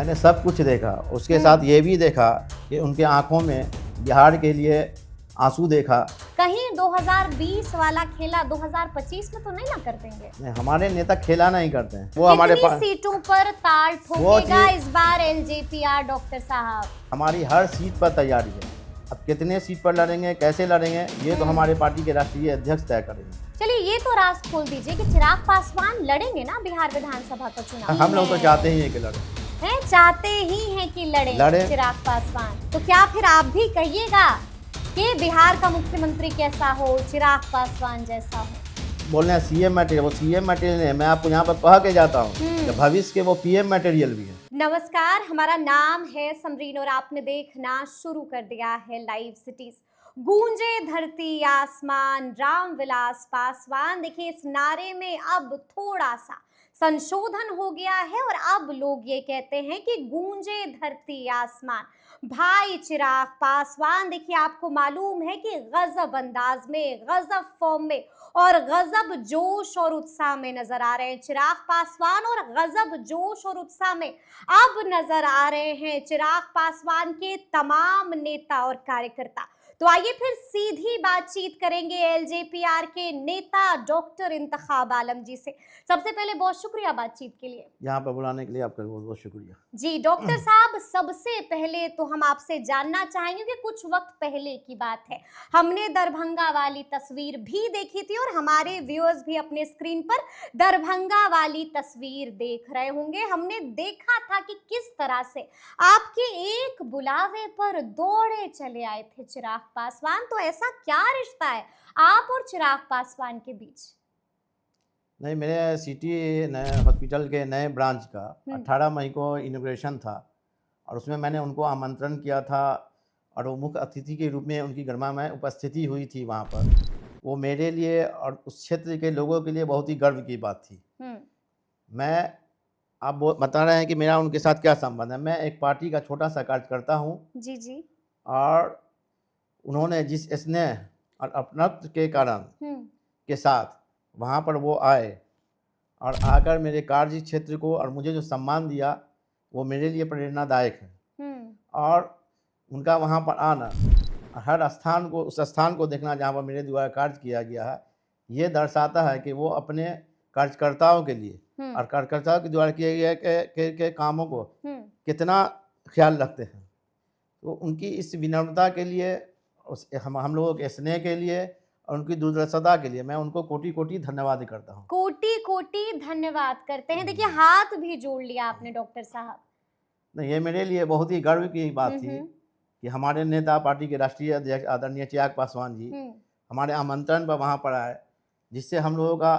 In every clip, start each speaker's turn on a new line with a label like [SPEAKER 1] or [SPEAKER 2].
[SPEAKER 1] मैंने सब कुछ देखा, उसके साथ ये भी देखा कि उनके आंखों में बिहार के लिए आंसू देखा।
[SPEAKER 2] कहीं 2020 वाला खेला 2025 में तो नहीं ना कर देंगे?
[SPEAKER 1] नहीं, हमारे नेता खेला नहीं करते हैं। वो हमारे
[SPEAKER 2] कितनी सीटों पर ताल ठोकेगा इस बार एलजेपीआर डॉक्टर साहब?
[SPEAKER 1] हमारी हर सीट पर तैयारी है। अब कितने सीट पर लड़ेंगे, कैसे लड़ेंगे, ये तो हमारे पार्टी के राष्ट्रीय अध्यक्ष तय करेंगे।
[SPEAKER 2] चलिए ये तो राज खोल दीजिए कि चिराग पासवान लड़ेंगे ना बिहार विधानसभा का चुनाव?
[SPEAKER 1] हम लोग तो चाहते ही हैं कि लड़े
[SPEAKER 2] हैं, चाहते ही हैं कि लड़े चिराग पासवान। तो क्या फिर आप भी कहिएगा कि बिहार का मुख्यमंत्री कैसा हो, चिराग पासवान जैसा हो?
[SPEAKER 1] बोल रहे हैं सीएम मटेरियल, वो सीएम मटेरियल नहीं है। मैं आपको यहाँ पर कह के जाता हूँ कि भविष्य के वो पीएम मटेरियल भी है।
[SPEAKER 2] नमस्कार, हमारा नाम है समरीन और आपने देखना शुरू कर दिया है लाइव सिटीज। गूंजे धरती आसमान, रामविलास पासवान। देखिए इस नारे में अब थोड़ा सा संशोधन हो गया है और अब लोग ये कहते हैं कि गूंजे धरती आसमान। भाई चिराग पासवान देखिए आपको मालूम है कि गजब अंदाज में, गजब फॉर्म में और गजब जोश और उत्साह में नजर आ रहे हैं चिराग पासवान, और गजब जोश और उत्साह में अब नजर आ रहे हैं चिराग पासवान के तमाम नेता और कार्यकर्ता। तो आइए फिर सीधी बातचीत करेंगे एलजेपीआर के नेता डॉक्टर इंतखाब आलम जी से। सबसे पहले बहुत शुक्रिया बातचीत के लिए,
[SPEAKER 1] यहाँ पर बुलाने के लिए आपका बहुत बहुत शुक्रिया
[SPEAKER 2] जी। डॉक्टर साहब सबसे पहले तो हम आपसे जानना चाहेंगे कि कुछ वक्त पहले की बात है, हमने दरभंगा वाली तस्वीर भी देखी थी और हमारे व्यूअर्स भी अपने स्क्रीन पर दरभंगा वाली तस्वीर देख रहे होंगे। हमने देखा था कि किस तरह से आपके एक बुलावे पर दौड़े चले आए थे चिराग पासवान। तो ऐसा क्या रिश्ता है आप और चिराग पासवान के बीच?
[SPEAKER 1] नहीं, मेरे सिटी नए हॉस्पिटल के नए ब्रांच का 18 मई को इनॉग्रेशन था और उसमें मैंने उनको आमंत्रण किया था और वो मुख्य अतिथि के रूप में उनकी गरिमामय उपस्थिति हुई थी वहाँ पर। वो मेरे लिए और उस क्षेत्र के लोगों के लिए बहुत ही गर्व की बात थी। मैं आप बता रहे हैं कि मेरा उनके साथ क्या संबंध है। मैं एक पार्टी का छोटा सा कार्यकर्ता हूँ
[SPEAKER 2] जी जी, और
[SPEAKER 1] उन्होंने जिस स्नेह और अपनत्व के कारण के साथ वहाँ पर वो आए और आकर मेरे कार्य क्षेत्र को और मुझे जो सम्मान दिया वो मेरे लिए प्रेरणादायक है। और उनका वहाँ पर आना, हर स्थान को, उस स्थान को देखना जहाँ पर मेरे द्वारा कार्य किया गया है, ये दर्शाता है कि वो अपने कार्यकर्ताओं के लिए और कार्यकर्ताओं के द्वारा किए गए के कामों को कितना ख्याल रखते हैं। तो उनकी इस विनम्रता के लिए, हम लोगों के स्नेह के लिए और उनकी दूरदर्शिता के लिए मैं उनको कोटि कोटि धन्यवाद करता हूँ। कोटि कोटि धन्यवाद करते हैं। देखिए हाथ भी जोड़ लिया आपने डॉक्टर साहब। नहीं, ये मेरे लिए बहुत ही गर्व की बात थी कि हमारे नेता, पार्टी के राष्ट्रीय अध्यक्ष आदरणीय चिराग पासवान जी हमारे आमंत्रण पर वहाँ पर आए, जिससे हम लोगों का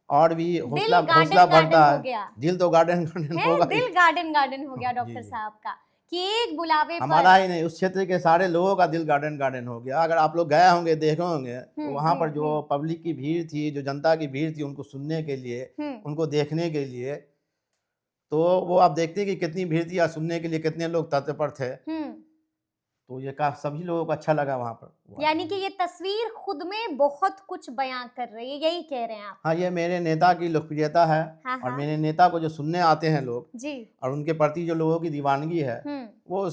[SPEAKER 1] और भी हौसला बढ़ता है। दिल तो गार्डन गार्डन होगा, दिल गार्डन गार्डन हो गया डॉक्टर साहब का कि एक बुलावे हमारा ही नहीं, उस क्षेत्र के सारे लोगों का दिल गार्डन गार्डन हो गया। अगर आप लोग गए होंगे, देखे होंगे तो वहाँ पर जो पब्लिक की भीड़ थी, जो जनता की भीड़ थी उनको सुनने के लिए, उनको देखने के लिए, तो वो आप देखते हैं कि कितनी भीड़ थी और सुनने के लिए कितने लोग तत्पर थे। तो ये सभी लोगों को अच्छा लगा वहाँ पर। यानी कि ये तस्वीर खुद में बहुत कुछ बयां कर रही है, यही कह रहे हैं आप? हाँ, ये मेरे नेता की लोकप्रियता है। और मेरे नेता को जो सुनने आते हैं लोग जी, और उनके प्रति जो लोगों की दीवानगी है वो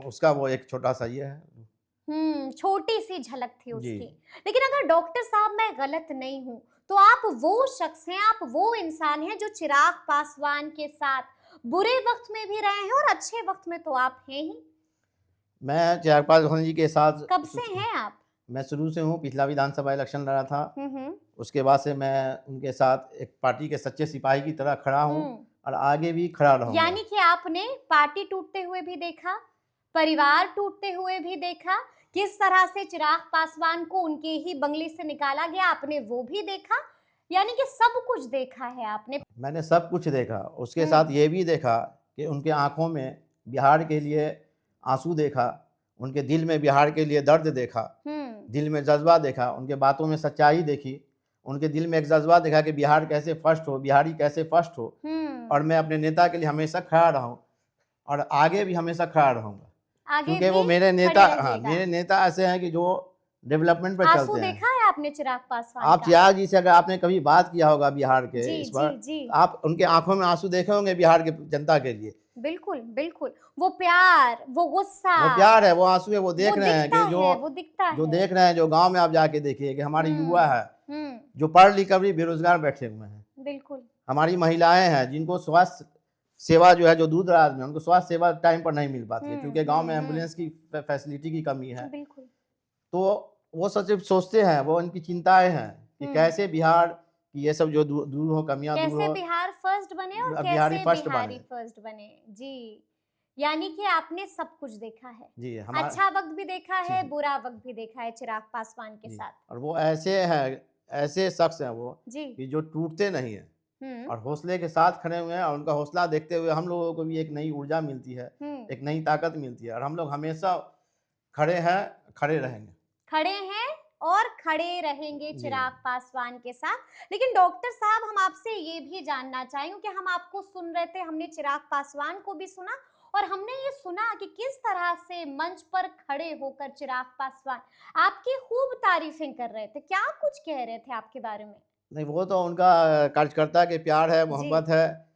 [SPEAKER 1] उसका वो एक छोटा सा ये है, छोटी सी झलक थी उसकी। लेकिन अगर डॉक्टर साहब मैं गलत नहीं हूँ तो आप वो शख्स हैं, आप वो इंसान हैं जो चिराग पासवान के साथ बुरे वक्त में भी रहे हैं और अच्छे वक्त में तो आप हैं ही। मैं चिराग पासवान जी के साथ कब से हैं आप? मैं शुरू से हूँ, पिछला विधानसभा इलेक्शन लड़ा था, उसके बाद से मैं उनके साथ एक पार्टी के सच्चे सिपाही की तरह खड़ा हूँ और आगे भी खड़ा रहूंगा। यानी कि आपने पार्टी टूटते हुए भी देखा, परिवार टूटते हुए भी देखा, किस तरह से चिराग पासवान को उनके ही बंगले से निकाला गया आपने वो भी देखा, यानी कि सब कुछ देखा है आपने। मैंने सब कुछ देखा, उसके साथ ये भी देखा कि उनके आंखों में बिहार के लिए आंसू देखा, उनके दिल में बिहार के लिए दर्द देखा, दिल में जज्बा देखा, उनके बातों में सच्चाई देखी, उनके दिल में एक जज्बा देखा कि बिहार कैसे फर्स्ट हो, बिहारी कैसे फर्स्ट हो। और मैं अपने नेता के लिए हमेशा खड़ा रहूं और आगे भी हमेशा खड़ा रहूंगा, क्योंकि वो मेरे नेता, हाँ मेरे नेता ऐसे हैं कि जो डेवलपमेंट पर चलते हैं। देखा है आपने चिराग पासवान? आप चिराग जी से अगर आपने कभी बात किया होगा बिहार के इस पर, आप उनके आंखों में आंसू देखे होंगे बिहार के जनता के लिए,
[SPEAKER 2] बिल्कुल बिल्कुल, वो प्यार, वो गुस्सा,
[SPEAKER 1] वो प्यार है, वो आंसू है, वो देख
[SPEAKER 2] वो
[SPEAKER 1] रहे हैं
[SPEAKER 2] दिखता
[SPEAKER 1] कि
[SPEAKER 2] है, वो दिखता
[SPEAKER 1] जो
[SPEAKER 2] है।
[SPEAKER 1] देख रहे हैं, जो गांव में आप जाके देखिए कि हमारे युवा है
[SPEAKER 2] हम्म,
[SPEAKER 1] जो पढ़ लिख कर भी बेरोजगार बैठे हुए हैं,
[SPEAKER 2] बिल्कुल
[SPEAKER 1] हमारी महिलाएं हैं जिनको स्वास्थ्य सेवा जो है, जो दूर दराज में उनको स्वास्थ्य सेवा टाइम पर नहीं मिल पाती है, क्योंकि गांव में एम्बुलेंस की फैसिलिटी की कमी है।
[SPEAKER 2] बिल्कुल
[SPEAKER 1] तो वो सचिव सोचते हैं, वो उनकी चिंताएं हैं कि कैसे बिहार की ये सब जो दूर हो, कमियां दूर
[SPEAKER 2] कैसे
[SPEAKER 1] हो,
[SPEAKER 2] बिहार फर्स्ट बने और
[SPEAKER 1] बिहारी
[SPEAKER 2] कैसे
[SPEAKER 1] फर्स्ट
[SPEAKER 2] बिहारी
[SPEAKER 1] बने।
[SPEAKER 2] फर्स्ट बने। जी, यानी कि आपने सब कुछ देखा है,
[SPEAKER 1] जी हमारा
[SPEAKER 2] अच्छा वक्त भी देखा है,
[SPEAKER 1] जी
[SPEAKER 2] बुरा वक्त भी देखा है चिराग पासवान के
[SPEAKER 1] जी
[SPEAKER 2] साथ।
[SPEAKER 1] और वो ऐसे हैं, ऐसे शख्स हैं वो
[SPEAKER 2] जी
[SPEAKER 1] कि जो टूटते नहीं है
[SPEAKER 2] हम्म
[SPEAKER 1] और हौसले के साथ खड़े हुए हैं, और उनका हौसला देखते हुए हम लोगों को भी एक नई ऊर्जा मिलती है,
[SPEAKER 2] हम्म
[SPEAKER 1] एक नई ताकत मिलती है, और हम लोग हमेशा खड़े हैं, खड़े रहेंगे।
[SPEAKER 2] खड़े हैं और खड़े रहेंगे
[SPEAKER 1] जी
[SPEAKER 2] चिराग पासवान के साथ। लेकिन डॉक्टर साहब, हम आपसे ये भी जानना चाहेंगे कि हम आपको सुन रहे थे, हमने चिराग पासवान को भी सुना और हमने ये सुना कि किस तरह से मंच पर खड़े होकर चिराग पासवान आपकी खूब तारीफें कर रहे थे। क्या कुछ कह रहे थे आपके बारे में?
[SPEAKER 1] नहीं, वो तो उनका कार्यकर्ता के प्यार है,
[SPEAKER 2] जी
[SPEAKER 1] मोहब्बत है,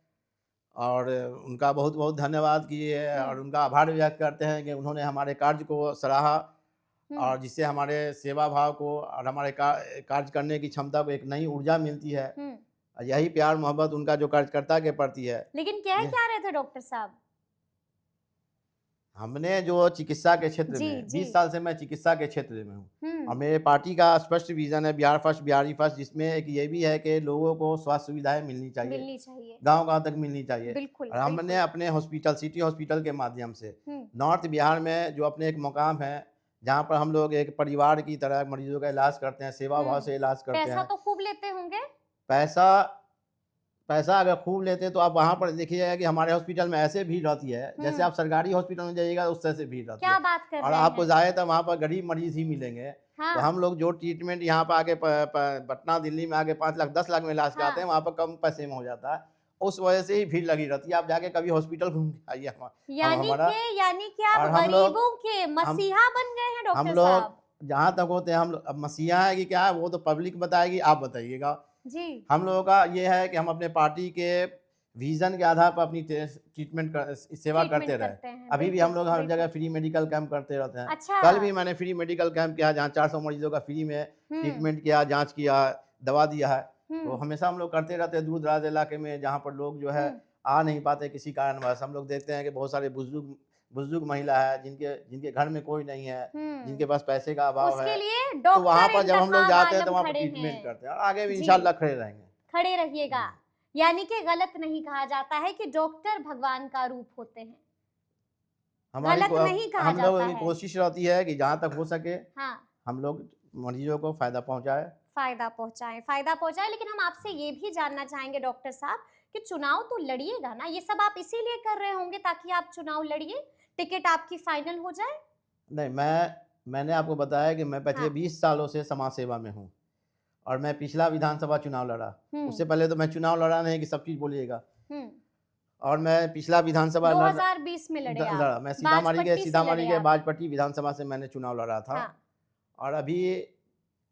[SPEAKER 1] और उनका बहुत बहुत धन्यवाद किए और उनका आभार व्यक्त करते हैं कि उन्होंने हमारे कार्य को सराहा,
[SPEAKER 2] हम्म
[SPEAKER 1] और जिससे हमारे सेवा भाव को और हमारे कार्य करने की क्षमता को एक नई ऊर्जा मिलती है।
[SPEAKER 2] हम्म
[SPEAKER 1] और यही प्यार मोहब्बत उनका जो कार्यकर्ता के प्रति है।
[SPEAKER 2] लेकिन कह
[SPEAKER 1] ये
[SPEAKER 2] क्या रहे थे डॉक्टर साहब?
[SPEAKER 1] हमने जो चिकित्सा के क्षेत्र
[SPEAKER 2] जी
[SPEAKER 1] में
[SPEAKER 2] जी
[SPEAKER 1] 20 साल से मैं चिकित्सा के क्षेत्र में हूँ, और
[SPEAKER 2] हम्म
[SPEAKER 1] मेरे पार्टी का स्पष्ट विजन है बिहार फर्स्ट, बिहारी फर्स्ट, जिसमें एक ये भी है कि लोगों को स्वास्थ्य सुविधाएं मिलनी चाहिए,
[SPEAKER 2] मिलनी चाहिए,
[SPEAKER 1] गांव-गांव तक मिलनी चाहिए।
[SPEAKER 2] बिल्कुल
[SPEAKER 1] और हमने
[SPEAKER 2] बिल्कुल।
[SPEAKER 1] अपने हॉस्पिटल, सिटी हॉस्पिटल के माध्यम से
[SPEAKER 2] हम्म
[SPEAKER 1] नॉर्थ बिहार में जो अपने एक मुकाम है, जहाँ पर हम लोग एक परिवार की तरह मरीजों का इलाज करते हैं, सेवा भाव से इलाज करते
[SPEAKER 2] पैसा
[SPEAKER 1] हैं।
[SPEAKER 2] तो खूब लेते होंगे।
[SPEAKER 1] पैसा पैसा अगर खूब लेते तो आप वहाँ पर देखिएगा कि हमारे हॉस्पिटल में ऐसे भीड़ रहती है, जैसे आप सरकारी हॉस्पिटल में जाइएगा उस तरह से भीड़ रहती
[SPEAKER 2] क्या
[SPEAKER 1] है,
[SPEAKER 2] बात कर
[SPEAKER 1] और
[SPEAKER 2] रहे
[SPEAKER 1] आपको
[SPEAKER 2] हैं?
[SPEAKER 1] ज़्यादातर वहाँ पर गरीब मरीज ही मिलेंगे। तो
[SPEAKER 2] हाँ
[SPEAKER 1] हम लोग जो ट्रीटमेंट यहाँ पर आके पटना, दिल्ली में आके 5 लाख 10 लाख में इलाज कराते हैं,
[SPEAKER 2] हाँ,
[SPEAKER 1] वहाँ पर कम पैसे में हो जाता है। उस वजह से ही भीड़ लगी रहती है। आप जाके कभी हॉस्पिटल घूम के आइए हमारा।
[SPEAKER 2] यानी कि आप
[SPEAKER 1] और हम लोग
[SPEAKER 2] गरीबों के
[SPEAKER 1] हम
[SPEAKER 2] मसीहा बन गए हैं
[SPEAKER 1] हम
[SPEAKER 2] डॉक्टर
[SPEAKER 1] लोग
[SPEAKER 2] साहब।
[SPEAKER 1] जहाँ तक होते हैं, हम लोग अब मसीहा है कि क्या है वो तो पब्लिक बताएगी, आप बताइएगा।
[SPEAKER 2] जी
[SPEAKER 1] हम लोगों का ये है कि हम अपने पार्टी के विजन के आधार पर अपनी ट्रीटमेंट सेवा
[SPEAKER 2] ट्रीटमेंट
[SPEAKER 1] करते रहे।
[SPEAKER 2] करते हैं,
[SPEAKER 1] अभी भी
[SPEAKER 2] बिल्कुल
[SPEAKER 1] हम लोग हर
[SPEAKER 2] बिल्कुल।
[SPEAKER 1] जगह फ्री मेडिकल कैंप करते रहते हैं।
[SPEAKER 2] अच्छा
[SPEAKER 1] कल भी मैंने फ्री मेडिकल कैंप किया, जहाँ 400 मरीजों का फ्री में ट्रीटमेंट किया, जांच किया, दवा दिया है। तो हमेशा हम लोग करते रहते हैं दूर दराज इलाके में, जहाँ पर लोग जो है आ नहीं पाते किसी कारणवश। हम लोग देखते हैं कि बहुत सारे बुजुर्ग बुजुर्ग महिला है जिनके घर में कोई नहीं है, जिनके पास पैसे का अभाव
[SPEAKER 2] उसके
[SPEAKER 1] है,
[SPEAKER 2] लिए
[SPEAKER 1] तो वहाँ
[SPEAKER 2] डॉक्टर
[SPEAKER 1] पर जब हम लोग
[SPEAKER 2] इंतखाब
[SPEAKER 1] जाते हैं तो
[SPEAKER 2] आलम
[SPEAKER 1] वहाँ पर
[SPEAKER 2] खड़े
[SPEAKER 1] ट्रीटमेंट
[SPEAKER 2] हैं।
[SPEAKER 1] करते हैं, और आगे भी
[SPEAKER 2] जी
[SPEAKER 1] इंशाल्लाह खड़े रहेंगे।
[SPEAKER 2] खड़े रहिएगा। यानी कि गलत नहीं कहा जाता है कि डॉक्टर भगवान का रूप होते हैं,
[SPEAKER 1] हमारी
[SPEAKER 2] गलत नहीं कहा
[SPEAKER 1] हम लोगों
[SPEAKER 2] जाता
[SPEAKER 1] की
[SPEAKER 2] है।
[SPEAKER 1] कोशिश रहती है कि जहाँ तक हो सके
[SPEAKER 2] हाँ,
[SPEAKER 1] हम लोग मरीजों को फायदा पहुँचाए।
[SPEAKER 2] फायदा पहुंचाए। लेकिन हम आपसे ये भी जानना चाहेंगे डॉक्टर साहब कि चुनाव तो लड़िएगा ना, ये सब आप इसीलिए कर रहे होंगे ताकि आप चुनाव लड़िए, टिकट आपकी फाइनल हो जाए।
[SPEAKER 1] नहीं, मैंने आपको बताया कि मैं पिछले
[SPEAKER 2] हाँ
[SPEAKER 1] 20 सालों से समाज सेवा में हूँ, और मैं पिछला विधानसभा चुनाव लड़ा। उससे पहले तो मैं चुनाव लड़ा नहीं कि सब चीज़ बोलिएगा। और मैं पिछला विधानसभा
[SPEAKER 2] 2020 में लड़े आप,
[SPEAKER 1] लड़ा। मैं
[SPEAKER 2] बाजपट्टी से
[SPEAKER 1] सीतामढ़ी
[SPEAKER 2] लड़े
[SPEAKER 1] के
[SPEAKER 2] आप।
[SPEAKER 1] बाजपट्टी विधानसभा से मैंने चुनाव लड़ा था।
[SPEAKER 2] हाँ
[SPEAKER 1] और अभी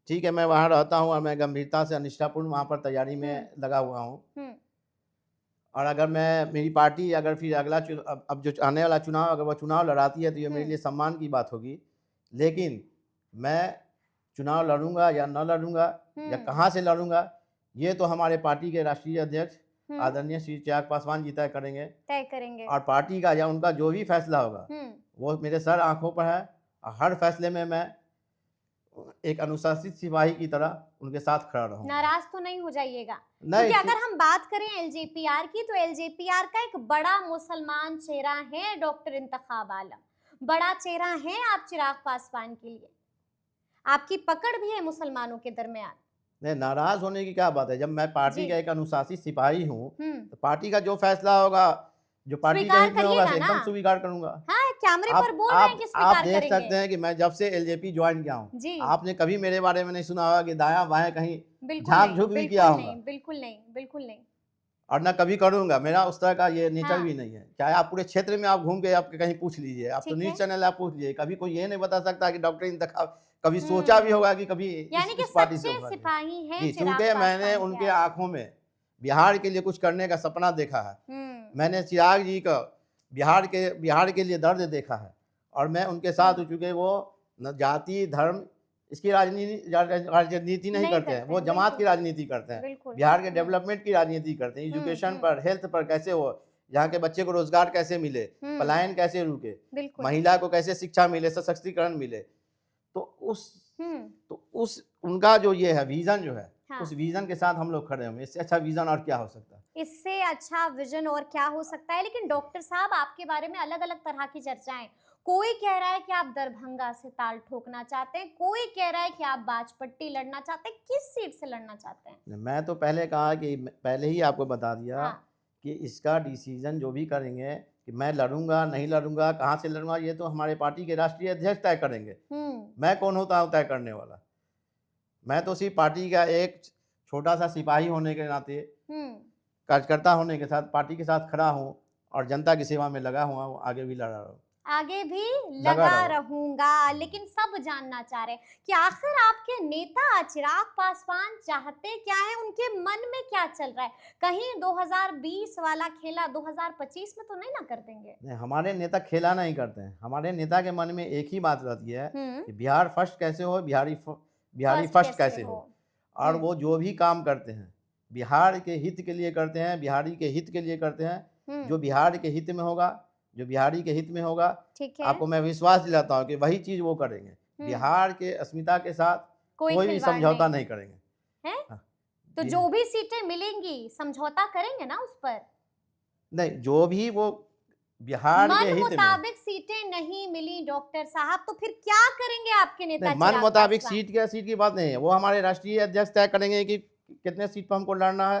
[SPEAKER 1] ठीक है, मैं वहाँ रहता हूँ और मैं गंभीरता से निष्ठापूर्ण वहाँ पर तैयारी में लगा हुआ हूँ। और अगर मेरी पार्टी अगर फिर अगला अब जो आने वाला चुनाव, अगर वो चुनाव लड़ाती है तो ये मेरे लिए सम्मान की बात होगी। लेकिन मैं चुनाव लड़ूंगा या न लड़ूंगा या कहाँ से लड़ूंगा, ये तो हमारे पार्टी के राष्ट्रीय अध्यक्ष आदरणीय श्री चिराग पासवान जी तय करेंगे। और पार्टी का या उनका जो भी फैसला होगा वो मेरे सर आंखों पर है, और हर फैसले में मैं एक अनुशासित सिपाही की तरह उनके साथ खड़ा रहूं।
[SPEAKER 2] नाराज तो नहीं हो जाइएगा,
[SPEAKER 1] नहीं,
[SPEAKER 2] क्योंकि अगर हम बात करें एलजेपीआर की तो एलजेपीआर का एक बड़ा मुसलमान चेहरा है डॉक्टर इंतखाब आलम, बड़ा चेहरा है आप चिराग पासवान के लिए, आपकी पकड़ भी है मुसलमानों के दरमियान।
[SPEAKER 1] नहीं, नाराज होने की क्या बात है। जब मैं पार्टी
[SPEAKER 2] जी
[SPEAKER 1] का एक अनुशासित सिपाही हूँ तो पार्टी का जो फैसला होगा, जो पार्टी के
[SPEAKER 2] स्वीकार
[SPEAKER 1] हित में होगा,
[SPEAKER 2] करिएगा
[SPEAKER 1] एकदम
[SPEAKER 2] ना।
[SPEAKER 1] स्वीकार करूंगा।
[SPEAKER 2] हाँ, कैमरे पर बोल रहे हैं कि
[SPEAKER 1] आप
[SPEAKER 2] स्वीकार
[SPEAKER 1] देख
[SPEAKER 2] करेंगे।
[SPEAKER 1] सकते हैं कि मैं जब से एलजेपी ज्वाइन किया हूँ,
[SPEAKER 2] जी
[SPEAKER 1] आपने कभी मेरे बारे में नहीं सुना होगा कि दायां बाएं कहीं
[SPEAKER 2] बिल्कुल
[SPEAKER 1] झांक
[SPEAKER 2] नहीं,
[SPEAKER 1] झुक भी
[SPEAKER 2] बिल्कुल
[SPEAKER 1] किया होगा,
[SPEAKER 2] नहीं, बिल्कुल नहीं, बिल्कुल नहीं।
[SPEAKER 1] और ना कभी करूंगा। मेरा उस तरह का ये नेचर
[SPEAKER 2] हाँ
[SPEAKER 1] भी नहीं है। चाहे आप पूरे क्षेत्र में आप घूम के आप कहीं पूछ लीजिए, आप तो
[SPEAKER 2] ठीक
[SPEAKER 1] न्यूज
[SPEAKER 2] है।
[SPEAKER 1] चैनल आप पूछ लीजिए, कभी कोई ये नहीं बता सकता कि डॉक्टर इंतखाब कभी सोचा भी होगा कि कभी
[SPEAKER 2] यानी कि
[SPEAKER 1] इस पार्टी से
[SPEAKER 2] सच्चे
[SPEAKER 1] होगा।
[SPEAKER 2] सिपाही हैं
[SPEAKER 1] जी,
[SPEAKER 2] चिराग
[SPEAKER 1] चूंकि मैंने
[SPEAKER 2] पासवान
[SPEAKER 1] उनके
[SPEAKER 2] के आप।
[SPEAKER 1] आंखों में बिहार के लिए कुछ करने का सपना देखा है। मैंने चिराग जी का बिहार के लिए दर्द देखा है, और मैं उनके साथ हो चुके। वो न जाति धर्म इसकी राजनीति नहीं करते हैं, वो जमात की राजनीति करते हैं। बिहार के डेवलपमेंट की राजनीति करते हैं, एजुकेशन पर, हेल्थ पर कैसे हो, यहाँ के बच्चे को रोजगार कैसे मिले, पलायन कैसे रुके, महिला को कैसे शिक्षा मिले, सशक्तिकरण मिले। तो उस उनका जो ये है विजन जो है, उस विजन के साथ हम लोग खड़े होंगे। इससे अच्छा विजन और क्या हो सकता है?
[SPEAKER 2] इससे अच्छा विजन और क्या हो सकता है? लेकिन डॉक्टर साहब, आपके बारे में अलग अलग तरह की चर्चाएं। कोई कह रहा है कि आप दरभंगा से ताल ठोकना चाहते हैं, कोई कह रहा है कि आप बाजपट्टी लड़ना चाहते हैं। किस सीट से लड़ना चाहते हैं?
[SPEAKER 1] मैं तो पहले कहा कि पहले ही आपको बता दिया कि इसका डिसीजन जो भी करेंगे कि मैं लड़ूंगा नहीं लड़ूंगा, कहाँ से लड़ूंगा, ये तो हमारे पार्टी के राष्ट्रीय अध्यक्ष तय करेंगे। मैं कौन होता हूँ तय करने वाला? मैं तो सिर्फ पार्टी का एक छोटा सा सिपाही होने के नाते, कार्यकर्ता होने के साथ पार्टी के साथ खड़ा हूँ और जनता की सेवा में लगा हुआ हूँ। आगे भी लड़ा रहूँ,
[SPEAKER 2] आगे भी लगा रहूंगा। लेकिन सब जानना चाह रहे हैं कि आखिर आपके नेता चिराग पासवान चाहते क्या है, उनके मन में क्या चल रहा है? कहीं 2020 वाला खेला 2025 में तो नहीं ना कर देंगे?
[SPEAKER 1] नहीं, हमारे नेता खेला नहीं करते हैं। हमारे नेता के मन में एक ही बात रहती है कि बिहार फर्स्ट कैसे हो, बिहारी फर्स्ट कैसे हो। और वो जो भी काम करते हैं बिहार के हित के लिए करते हैं, बिहारी के हित के लिए करते हैं। जो बिहार के हित में होगा, जो बिहारी के हित में होगा, आपको मैं विश्वास दिलाता हूँ कि वही चीज वो करेंगे। बिहार के अस्मिता के साथ कोई भी समझौता नहीं करेंगे।
[SPEAKER 2] तो जो भी सीटें मिलेंगी समझौता करेंगे ना उस पर?
[SPEAKER 1] नहीं, जो भी वो बिहार के हित में,
[SPEAKER 2] मुताबिक सीटें नहीं मिली डॉक्टर साहब, तो फिर क्या करेंगे आपके नेता?
[SPEAKER 1] मन मुताबिक सीट की बात नहीं है। वो हमारे राष्ट्रीय अध्यक्ष तय करेंगे कि कितने सीट पर हमको लड़ना है,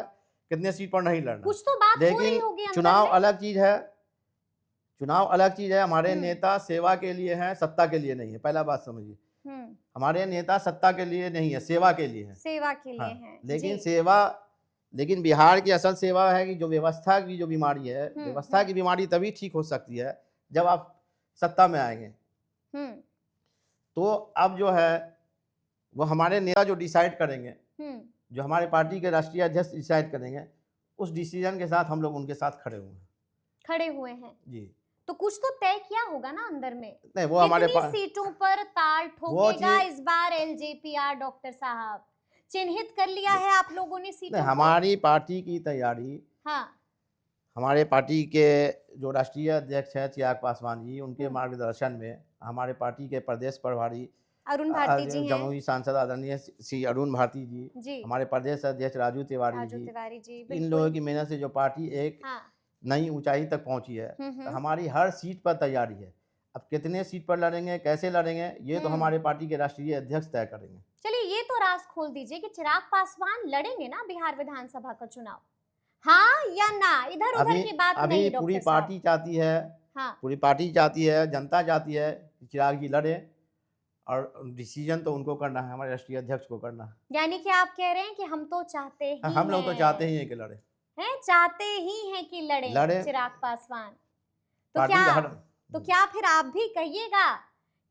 [SPEAKER 1] कितने सीट पर नहीं लड़ना।
[SPEAKER 2] कुछ तो बात हो रही होगी।
[SPEAKER 1] लेकिन चुनाव अलग चीज है, चुनाव अलग चीज है। हमारे नेता सेवा के लिए हैं, सत्ता के लिए नहीं है। पहला बात समझिए, हमारे नेता सत्ता के लिए नहीं है, सेवा के लिए है।
[SPEAKER 2] सेवा के लिए है।
[SPEAKER 1] लेकिन बिहार की असल सेवा है कि जो व्यवस्था की जो बीमारी है, व्यवस्था की बीमारी तभी ठीक हो सकती है जब आप सत्ता में आएंगे। तो अब जो है वो हमारे नेता जो डिसाइड करेंगे, जो हमारे पार्टी के राष्ट्रीय अध्यक्ष डिसाइड करेंगे, उस डिसीजन के साथ हम लोग उनके साथ खड़े हुए हैं
[SPEAKER 2] जी। तो कुछ तो तय किया होगा ना अंदर में?
[SPEAKER 1] नहीं, वो हमारे
[SPEAKER 2] सीटों पर ताल ठोकेगा इस बार एलजेपीआर? डॉक्टर साहब, चिन्हित कर लिया है आप लोगों ने सीटों?
[SPEAKER 1] हमारी पार्टी की तैयारी, हमारे पार्टी के जो राष्ट्रीय अध्यक्ष है चिराग पासवान जी, उनके मार्गदर्शन में हमारे पार्टी के प्रदेश प्रभारी
[SPEAKER 2] अरुण भारती जी,
[SPEAKER 1] जमुई सांसद आदरणीय श्री अरुण भारती जी, हमारे प्रदेश अध्यक्ष राजू तिवारी जी, इन लोगों की मेहनत से जो पार्टी एक नई ऊंचाई तक पहुंची है। तो हमारी हर सीट पर तैयारी है। अब कितने सीट पर लड़ेंगे, कैसे लड़ेंगे, ये तो हमारे पार्टी के राष्ट्रीय अध्यक्ष तय करेंगे।
[SPEAKER 2] चलिए, ये तो राज खोल दीजिए कि चिराग पासवान लड़ेंगे ना बिहार विधानसभा का चुनाव, हाँ या ना? इधर उधर की बात नहीं।
[SPEAKER 1] अभी पूरी पार्टी चाहती है, पूरी पार्टी चाहती है, जनता चाहती है कि चिराग जी लड़े, और डिसीजन तो उनको करना है, हमारे राष्ट्रीय अध्यक्ष को करना है।
[SPEAKER 2] यानी कि आप कह रहे हैं कि हम तो चाहते ही
[SPEAKER 1] हम लोग तो चाहते ही हैं कि लड़े,
[SPEAKER 2] चाहते ही हैं कि लड़े चिराग पासवान। तो क्या फिर आप भी कहिएगा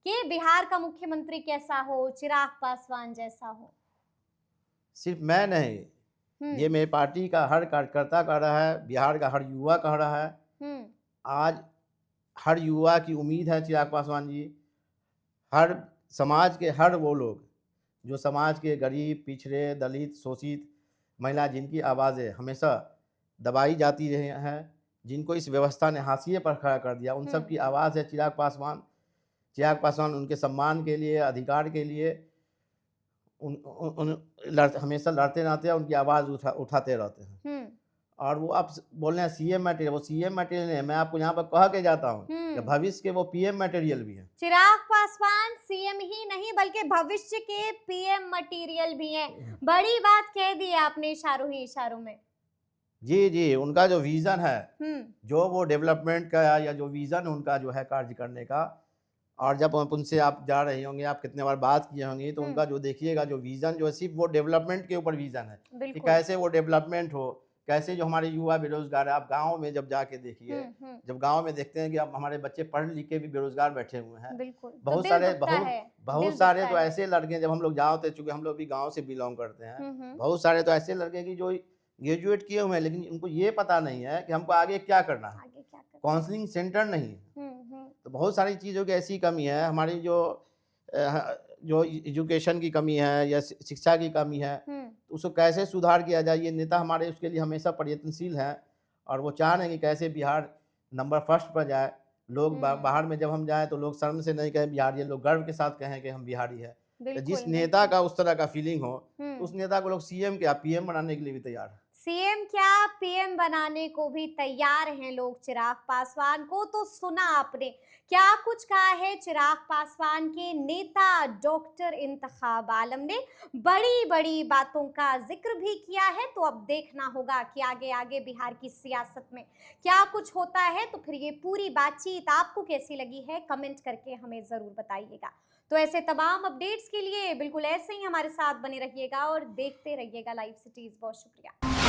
[SPEAKER 2] कि बिहार का मुख्यमंत्री कैसा हो, चिराग पासवान जैसा हो?
[SPEAKER 1] सिर्फ मैं नहीं, ये मेरी पार्टी का हर कार्यकर्ता कह रहा है, बिहार का हर युवा कह रहा है। आज हर युवा की उम्मीद है चिराग पासवान जी। हर समाज के हर वो लोग जो समाज के गरीब, पिछड़े, दलित, शोषित, महिला, जिनकी आवाज़ें हमेशा दबाई जाती रही हैं, जिनको इस व्यवस्था ने हाशिए पर खड़ा कर दिया, उन सब की आवाज़ है चिराग पासवान। चिराग पासवान उनके सम्मान के लिए, अधिकार के लिए हमेशा लड़ते रहते हैं, उनकी आवाज़ उठाते रहते हैं। और वो आप बोल रहे हैं सीएम मटेरियल, वो सीएम मटेरियल नहीं है। मैं आपको यहाँ पर कह के जाता हूँ कि भविष्य के वो पीएम मटेरियल भी हैं।
[SPEAKER 2] चिराग पासवान सीएम ही नहीं बल्कि भविष्य के पीएम मटेरियल भी हैं। बड़ी बात कह दी है आपने इशारों ही इशारों में।
[SPEAKER 1] जी, उनका जो विजन है, जो वो डेवलपमेंट का या जो विजन उनका जो है कार्य करने का, और जब उनसे आप जा रहे होंगे, आप कितने बार बात किए होंगे, तो उनका जो देखिएगा जो विजन जो है सिर्फ वो डेवलपमेंट के ऊपर विजन है कि कैसे वो डेवलपमेंट हो, कैसे जो हमारे युवा बेरोजगार है। आप गाँव में जब जाके देखिए, जब गाँव में देखते हैं कि अब हमारे बच्चे पढ़ लिख के भी बेरोजगार बैठे हुए हैं। बहुत सारे तो ऐसे लड़के, जब हम लोग जाओ थे, चूंकि हम लोग भी गाँव से बिलोंग करते हैं, बहुत सारे तो ऐसे लड़के की जो ग्रेजुएट किए हुए हैं, लेकिन उनको ये पता नहीं है कि हमको आगे क्या करना है।
[SPEAKER 2] क्या कर
[SPEAKER 1] काउंसलिंग सेंटर नहीं। तो बहुत सारी चीज़ों की ऐसी कमी है, हमारी जो एजुकेशन की कमी है या शिक्षा की कमी है, तो उसको कैसे सुधार किया जाए, ये नेता हमारे उसके लिए हमेशा प्रयत्नशील हैं और वो चाह रहे हैं कि कैसे बिहार नंबर फर्स्ट पर जाए। लोग बाहर में जब हम जाएँ तो लोग शर्म से नहीं कहें बिहारी है, लोग गर्व के साथ कहें कि हम बिहारी है। तो जिस
[SPEAKER 2] बिल्कुल
[SPEAKER 1] नेता का उस तरह का फीलिंग हो, तो उस
[SPEAKER 2] हम्म
[SPEAKER 1] नेता को लोग सीएम क्या पीएम बनाने के लिए भी तैयार हैं।
[SPEAKER 2] सीएम क्या पीएम बनाने को भी तैयार हैं लोग। चिराग पासवान को तो सुना आपने, क्या कुछ कहा है चिराग पासवान के नेता डॉक्टर इंतखाब आलम ने। बड़ी बड़ी बातों का जिक्र भी किया है। तो अब देखना होगा कि आगे आगे बिहार की सियासत में क्या कुछ होता है। तो फिर ये पूरी बातचीत आपको कैसी लगी है, कमेंट करके हमें जरूर बताइएगा। तो ऐसे तमाम अपडेट्स के लिए बिल्कुल ऐसे ही हमारे साथ बने रहिएगा और देखते रहिएगा लाइव सिटीज। बहुत शुक्रिया।